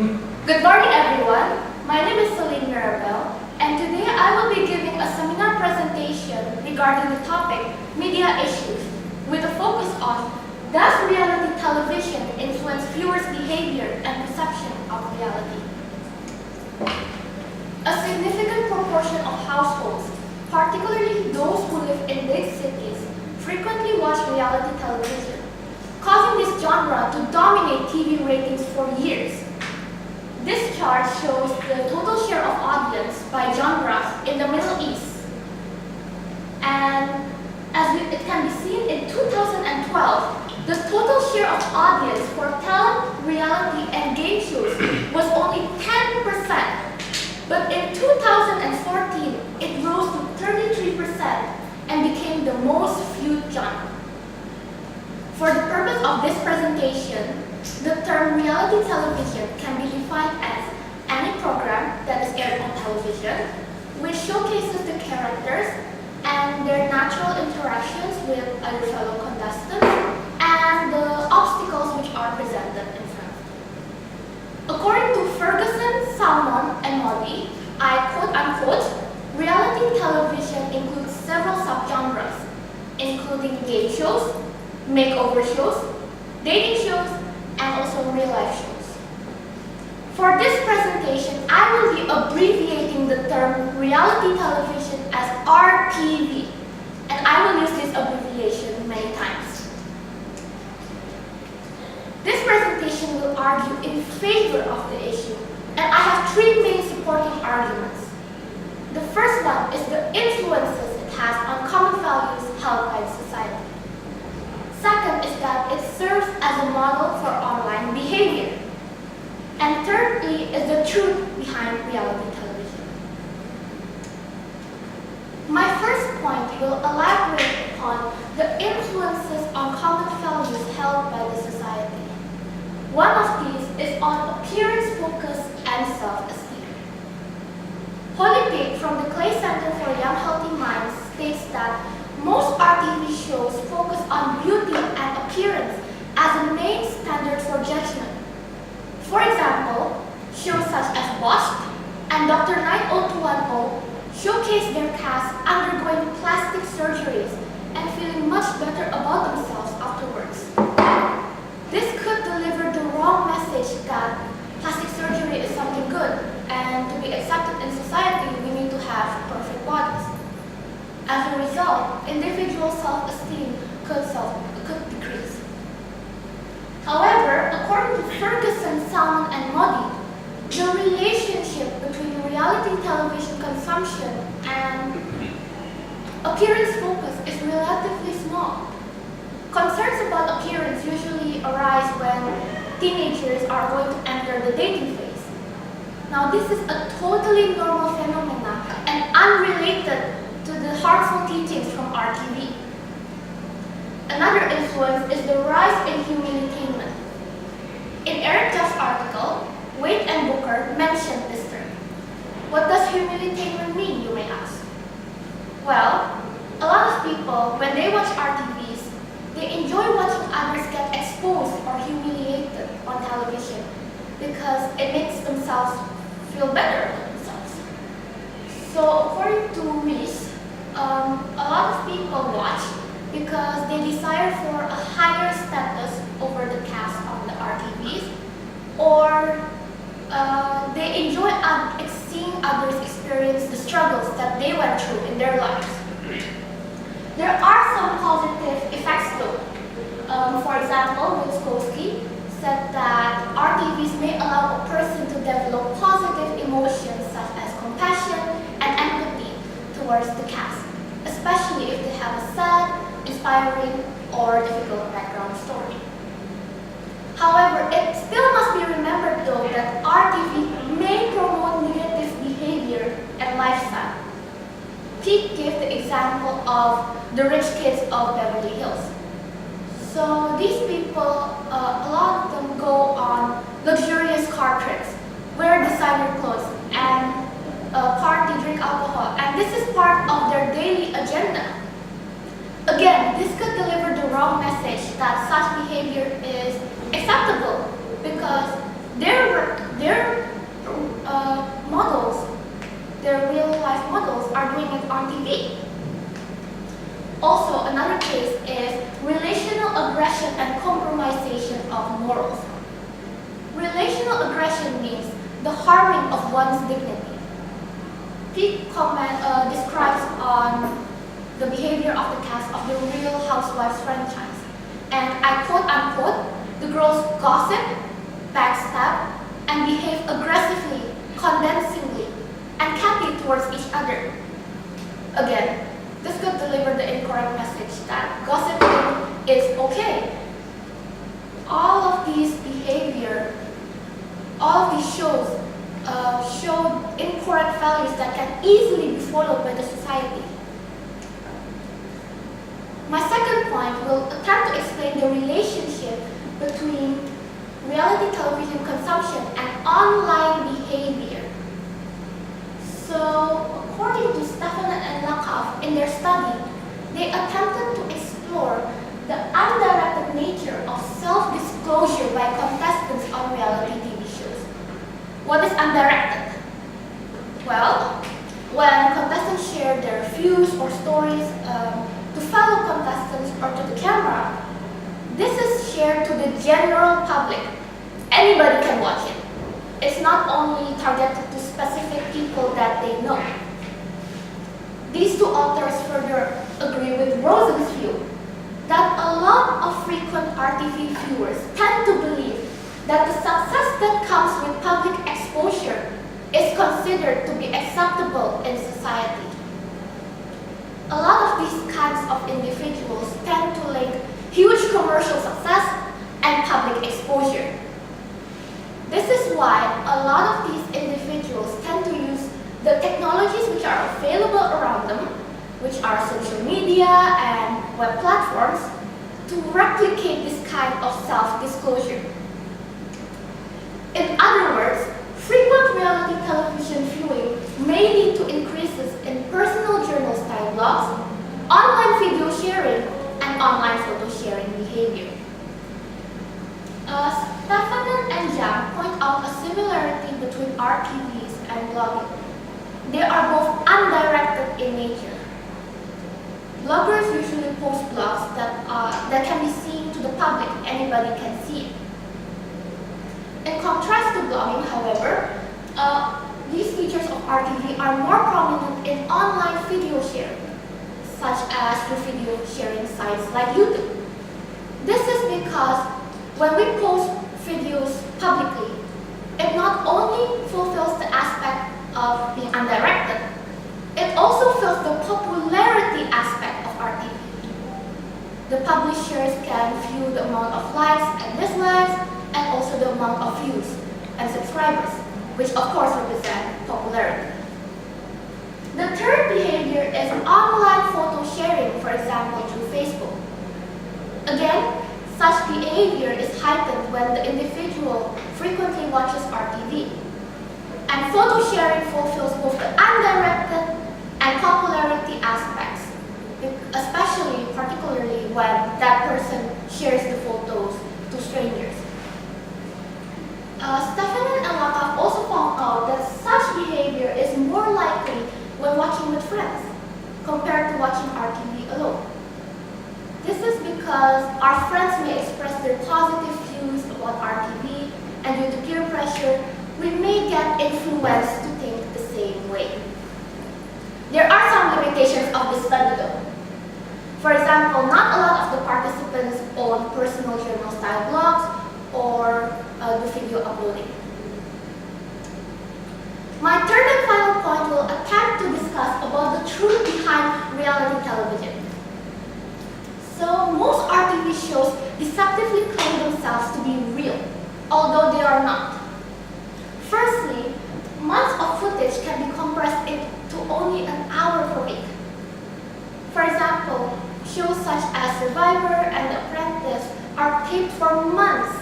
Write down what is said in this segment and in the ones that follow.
Good morning, everyone. My name is Celine Mirabelle, and today I will be giving a seminar presentation regarding the topic media issues, with a focus on does reality television influence viewers' behavior and perception of reality? A significant proportion of households, particularly those who live in big cities, frequently watch reality television, causing this genre to dominate TV ratings for years. This chart shows the total share of audience by genres in the Middle East. And as it can be seen in 2012, the total share of audience for talent, reality, and game shows was only 10%. But in 2014, it rose to 33% and became the most viewed genre. For the purpose of this presentation, the term reality television can be defined as any program that is aired on television, which showcases the characters and their natural interactions with other fellow contestants and the obstacles which are presented in front. According to Ferguson, Salmon, and Modi, I quote-unquote, reality television includes several subgenres, including game shows, makeover shows, dating shows, and also real-life shows. For this presentation, I will be abbreviating the term reality television as RTV, and I will use this abbreviation many times. This presentation will argue in favor of the issue, and I have three main supporting arguments. The first one is the influences it has on common values held by society. Second is that it serves as a model for online behavior. And thirdly is the truth behind reality television. My first point will elaborate upon the influences on common values held by the society. One of these is on appearance focus and self-esteem. Holly Pick from the Clay Center for Young Healthy Minds states that most RTV shows focus on beauty and appearance as a main standard for judgment. For example, shows such as Washed and Dr. 90210 showcase their cast undergoing plastic surgeries and feeling much better about themselves afterwards. This could deliver the wrong message that plastic surgery is something good, and to be accepted in society, we need to have perfect bodies. As a result, individual self-esteem could decrease. However, according to Ferguson, Salmon, and Modi, the relationship between reality television consumption and appearance focus is relatively small. Concerns about appearance usually arise when teenagers are going to enter the dating phase. Now, this is a totally normal phenomenon and unrelated to the harmful teachings from RTV. Another influence is the rise in humiliatement. In Eric Duff's article, Wade and Booker mentioned this term. What does humiliatement mean, you may ask? Well, a lot of people, when they watch RTVs, they enjoy watching others get exposed or humiliated on television because it makes themselves feel better about themselves. So according to Reese, a lot of people watch because they desire for a higher status over the cast of the RTVs, or they enjoy seeing others experience the struggles that they went through in their lives. There are some positive effects though. For example, Witkowski said that RTVs may allow a person to develop positive emotions such as compassion and empathy towards the cast, especially if they have a sad, inspiring, or difficult background story. However, it still must be remembered though that RTV may promote negative behavior and lifestyle. Peake gave the example of the rich kids of Beverly Hills. So these people, a lot of them go on luxurious car trips, wear designer clothes, and party, drink alcohol, and this is part of their daily agenda. Again, this could deliver the wrong message that such behavior is acceptable because their the harming of one's dignity. Peak comment describes on the behavior of the cast of the Real Housewives franchise. And I quote unquote, the girls gossip, backstab, and behave aggressively, condescendingly, and catty towards each other. Again, this could deliver the incorrect message that gossiping is okay. All of these behavior, all of these shows show incorrect values that can easily be followed by the society. My second point will attempt to explain the relationship between reality television consumption and online behavior. So, according to Stefan and Lakoff in their study, they attempted to explore the undirected nature of self-disclosure by contestants on reality TV shows. What is undirected? Well, when contestants share their views or stories to fellow contestants or to the camera, this is shared to the general public. Anybody can watch it. It's not only targeted to specific people that they know. These two authors further agree with Rosen's view that a lot of frequent RTV viewers tend to believe that the success that comes with public exposure is considered to be acceptable in society. A lot of these kinds of individuals tend to link huge commercial success and public exposure. This is why a lot of these individuals tend to use the technologies which are available around them, which are social media and web platforms, to replicate this kind of self-disclosure. In other words, frequent reality television viewing may lead to increases in personal journal-style blogs, online video sharing, and online photo sharing behavior. Stefanen and Jam point out a similarity between RTVs and blogging. They are both undirected in nature. Bloggers usually post blogs that can be seen to the public. Anybody can see it. In contrast to blogging, however, these features of RTV are more prominent in online video sharing, such as through video sharing sites like YouTube. This is because when we post videos publicly, it not only fulfills the aspect of being undirected, it also fills the popularity aspect of RTV. The publishers can view the amount of likes and dislikes, and also the amount of views and subscribers, which of course represent popularity. The third behavior is online photo sharing, for example, through Facebook. Again, such behavior is heightened when the individual frequently watches RTV. And photo sharing fulfills both the undirected and popularity aspects, particularly when that person shares the photos to strangers. Stefanen and Lakoff also found out that such behavior is more likely when watching with friends compared to watching RTV alone. This is because our friends may express their positive views about RTV, and due to peer pressure, we may get influenced to think the same way. There are some limitations of this study though. For example, not a lot of the participants own personal journal-style blogs or do video uploading. My third and final point will attempt to discuss about the truth behind reality television. So most RTV shows deceptively claim themselves to be real, although they are not. Firstly, months of footage can be compressed into only an hour per week. For example, shows such as Survivor and The Apprentice are taped for months,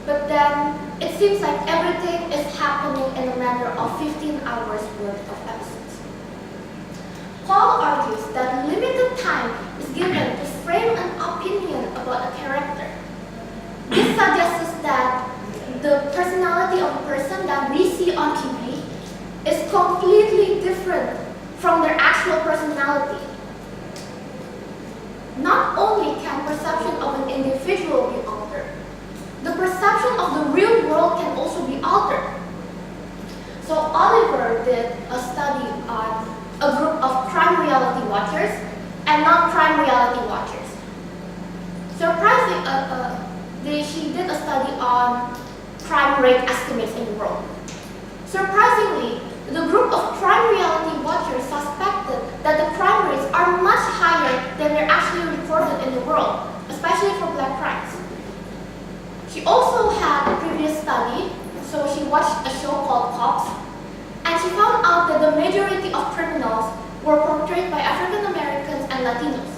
but then it seems like everything is happening in a matter of 15 hours worth of episodes. Paul argues that limited time is given to frame an opinion about a character. This suggests that the personality of a person that we see on TV is completely different from their actual personality. Not only can perception of an individual be altered, the perception of the real world can also be altered. extremists in the world. Surprisingly, the group of crime reality watchers suspected that the crime rates are much higher than they're actually reported in the world, especially for black crimes. She also had a previous study, so she watched a show called Cops, and she found out that the majority of criminals were portrayed by African Americans and Latinos,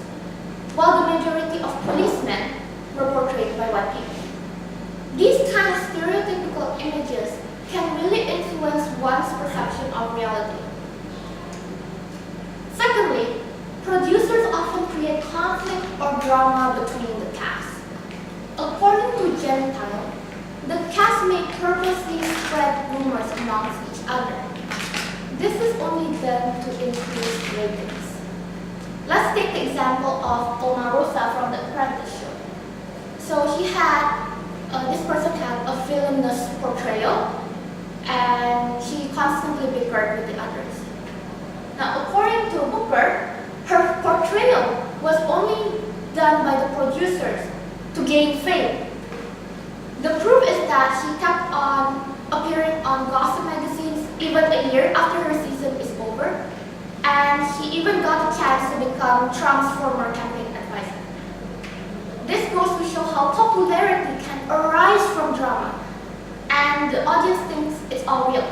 while the majority of policemen were portrayed by white people. These kind of stereotypical images can really influence one's perception of reality. Secondly, producers often create conflict or drama between the cast. According to Gentile, the cast may purposely spread rumors amongst each other. This is only done to increase ratings. Let's take the example of Omarosa from The Apprentice show. So this person had a villainous portrayal, and she constantly bickered with the others. Now, according to Booker, her portrayal was only done by the producers to gain fame. The proof is that she kept on appearing on gossip magazines even a year after her season is over, and she even got a chance to become Trump's former campaign advisor. This goes to show how popularity can arise from drama, and the audience thinks it's all real.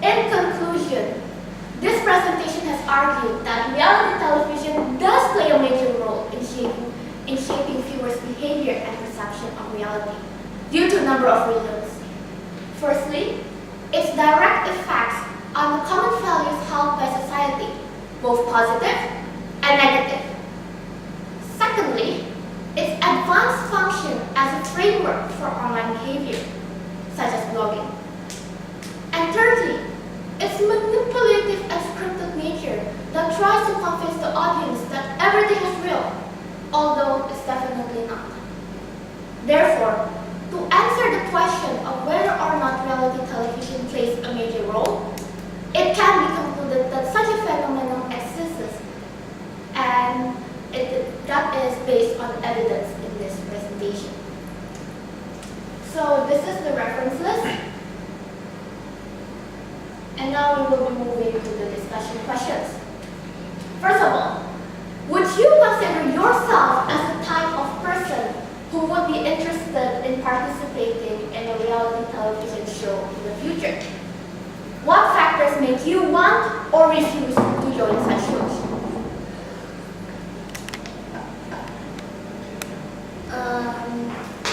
In conclusion, this presentation has argued that reality television does play a major role in shaping viewers' behavior and perception of reality due to a number of reasons. Firstly, its direct effects on the common values held by society, both positive and negative. Secondly, its advanced function as a framework for online behavior, such as blogging. And thirdly, its manipulative and scripted nature that tries to convince the audience that everything is real, although it's definitely not. Therefore, to answer the question of whether or not reality television plays a major role, it can be concluded that such a phenomenon exists, and that is based on evidence in this presentation. So this is the reference list. And now we will be moving to the discussion questions. First of all, would you consider yourself as the type of person who would be interested in participating in a reality television show in the future? What factors make you want or refuse to join such shows?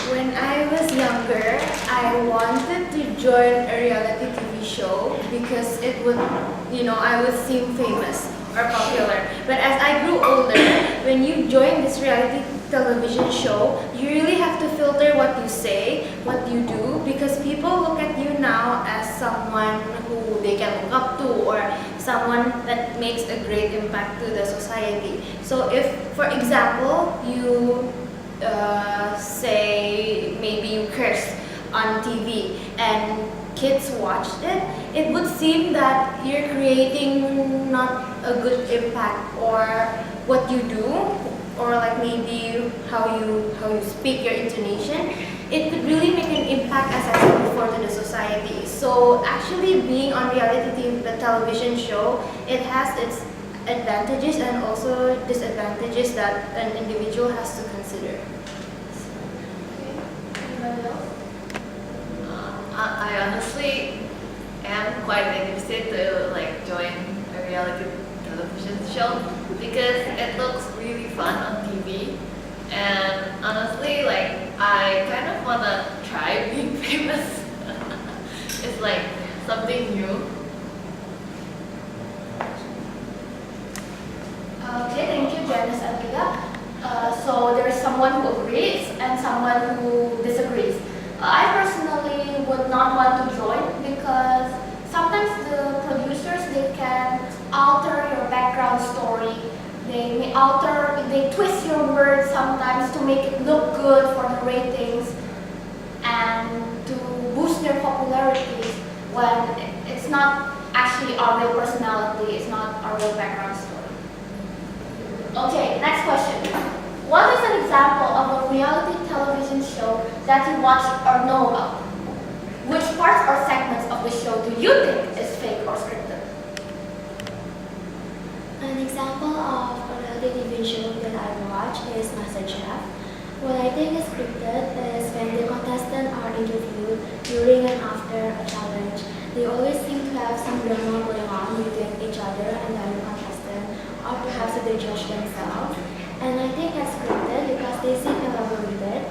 When I was younger, I wanted to join a reality TV show because it would, I would seem famous or popular. But as I grew older, when you join this reality television show, you really have to filter what you say, what you do, because people look at you now as someone who they can look up to or someone that makes a great impact to the society. So if, for example, you say maybe you cursed on TV and kids watched it, it would seem that you're creating not a good impact or what you do, or like maybe how you speak, your intonation. It could really make an impact, as I said before, to the society. So actually being on reality TV, the television show, it has its advantages and also disadvantages that an individual has to consider. I honestly am quite interested to join a reality television show because it looks really fun on TV, and honestly I kind of wanna try being famous. It's like something new. Okay, thank you, Janice and Liga. So there's someone who agrees and someone who disagrees. I personally would not want to join because sometimes the producers, they can alter your background story. They twist your words sometimes to make it look good for the ratings and to boost their popularity when it's not actually our real personality, it's not our real background story. Okay, next question. What is an example of a reality television show that you watch or know about? Which parts or segments of the show do you think is fake or scripted? An example of a reality TV show that I watch is MasterChef. What I think is scripted is when the contestants are interviewed during and after a challenge. They always seem to have some drama going on between each other and the other contestant, or perhaps they judge themselves. And I think that's scripted because they seem elaborated.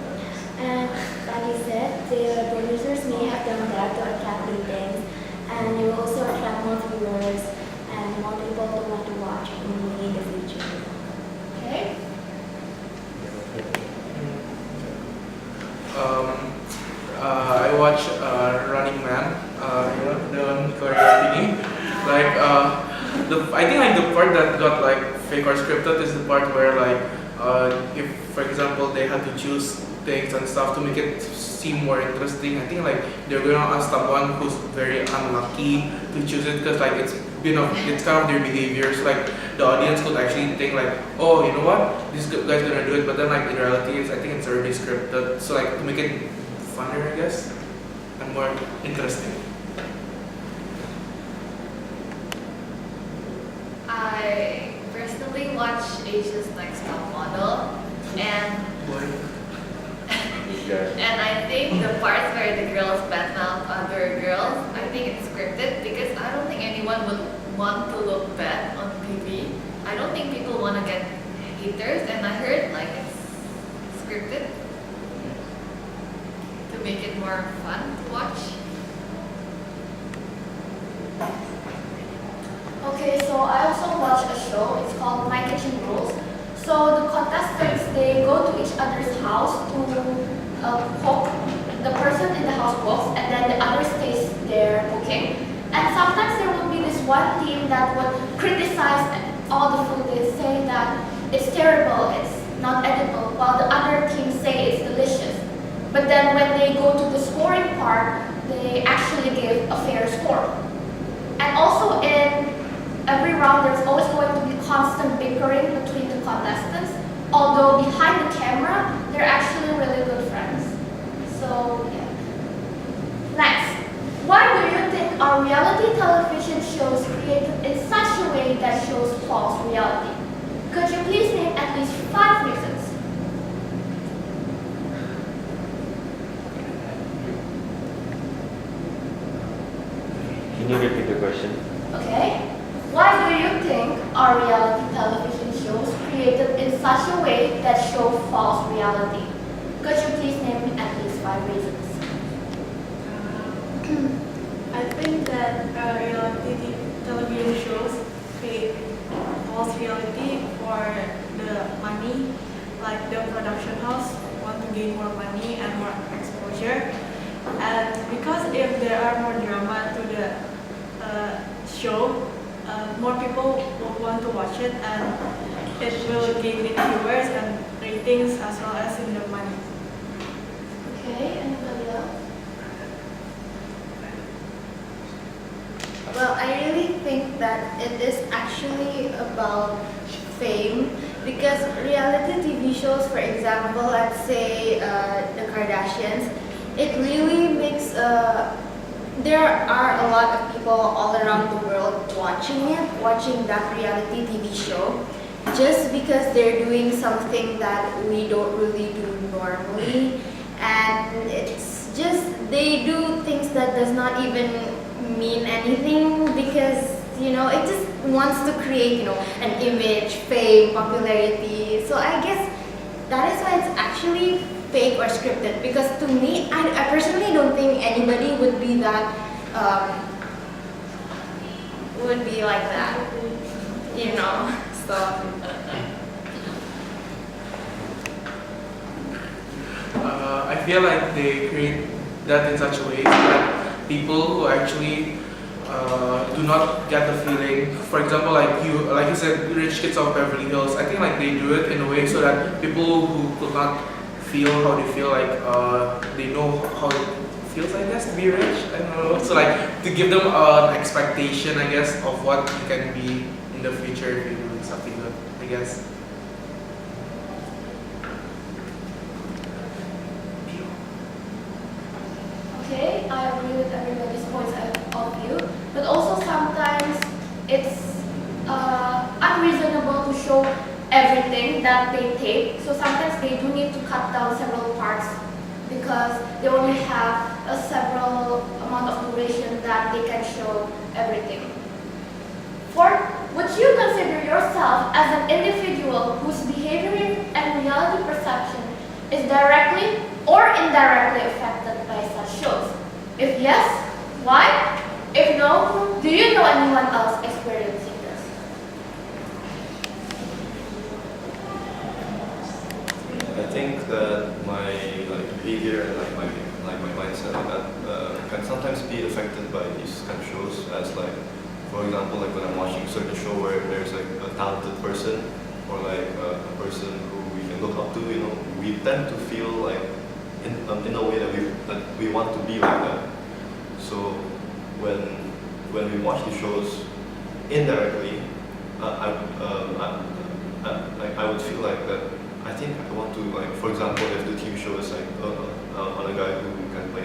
And like I said, the producers may have done that to attract ratings, and they will also attract more viewers and more people to want to watch the movie in the future. Okay. I watch Running Man, the one Korean thingy. I think like the part that got like fake or scripted is the part where like if for example they had to choose things and stuff to make it seem more interesting. I think like they're going to ask someone who's very unlucky to choose it because like it's kind of their behavior. So like the audience could actually think like, oh, you know what, this guy's gonna do it. But then like in reality, I think it's already scripted. So like to make it funner, I guess, and more interesting. I personally watch Asia's Next Top Model, and and I think the parts where the girls badmouth other girls, I think it's scripted because I don't think anyone would want to look bad on TV. I don't think people want to get haters, and I heard like it's scripted to make it more fun to watch. Okay, so I also watch a show. It's called My Kitchen Rules. So the contestants, they go to each other's house to cook. The person in the house cooks, and then the other stays there cooking. And sometimes there will be this one team that would criticize all the food. They say that it's terrible, it's not edible, while the other team say it's delicious. But then when they go to the scoring part, they actually give a fair score. And also in every round, there's always going to be constant bickering between the contestants. Although behind the camera, they're actually really good friends. So, yeah. Next, why do you think are reality television shows created in such a way that shows false reality? Could you please name at least 5 reasons? Can you repeat the question? Okay. Why do you think are reality television shows created in such a way that show false reality? Could you please name at least 5 reasons? I think that reality television shows create false reality for the money, like the production house want to gain more money and more exposure. And because if there are more drama to the show, more people will want to watch it, and it will gain in viewers and ratings as well as in the money. Okay, anybody else? Well, I really think that it is actually about fame because reality TV shows, for example, let's say the Kardashians, it really makes there are a lot of people all around the world watching that reality TV show just because they're doing something that we don't really do normally, and it's just they do things that does not even mean anything because it just wants to create an image, fame, popularity. So I guess that is why it's actually fake or scripted, because to me, I personally don't think anybody would be that like that, so. I feel like they create that in such a way that people who actually do not get the feeling. For example, like you said, Rich Kids of Beverly Hills. I think like they do it in a way so that people who could not feel how they feel, like they know how it feels, I guess, to be rich. I don't know. So like to give them an expectation, I guess, of what you can be in the future if you're doing something good, I guess. okay, I agree with everybody's points of view, but also sometimes it's unreasonable to show everything that they take. So sometimes they do need to cut down several parts because they only have a several amount of duration that they can show everything. Fourth, would you consider yourself as an individual whose behavior and reality perception is directly or indirectly affected by such shows? If yes, why? If no, do you know anyone else experiencing this? I think that my behavior and my mindset can sometimes be affected by these kind of shows. As for example, when I'm watching a certain show where there's a talented person or a person who we can look up to, we tend to feel in a way that we want to be like that. So when we watch the shows indirectly, I would feel like that. I think I want to for example, if the TV show is on a guy who can play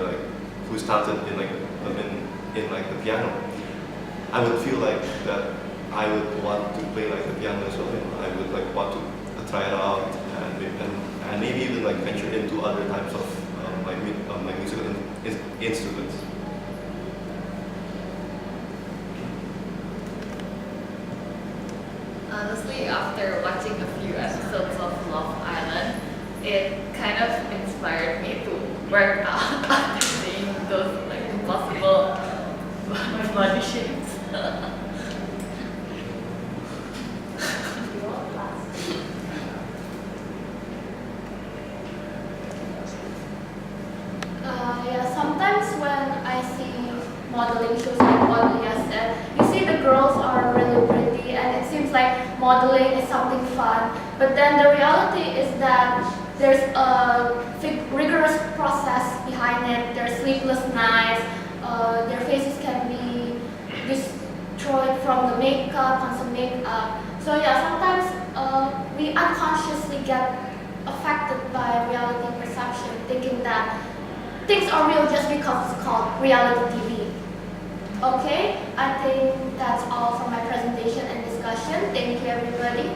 who's talented in the piano, I would feel like that I would want to play the piano as well. I would want to try it out and maybe even venture into other types of musical instruments. Honestly, after watching a few episodes of Love Island, it kind of inspired me to work out after seeing those impossible body shapes. Yeah, sometimes when I see modeling shows like what Leah said, you see the girls are really pretty and it seems like modeling is something fun, but then the reality is that there's a rigorous process behind it. There's sleepless nights, their faces can be destroyed from the makeup, constant makeup. So yeah, sometimes we unconsciously get affected by reality perception, thinking that things are real just because it's called reality TV. Okay, I think that's all for my presentation and discussion. Thank you, everybody.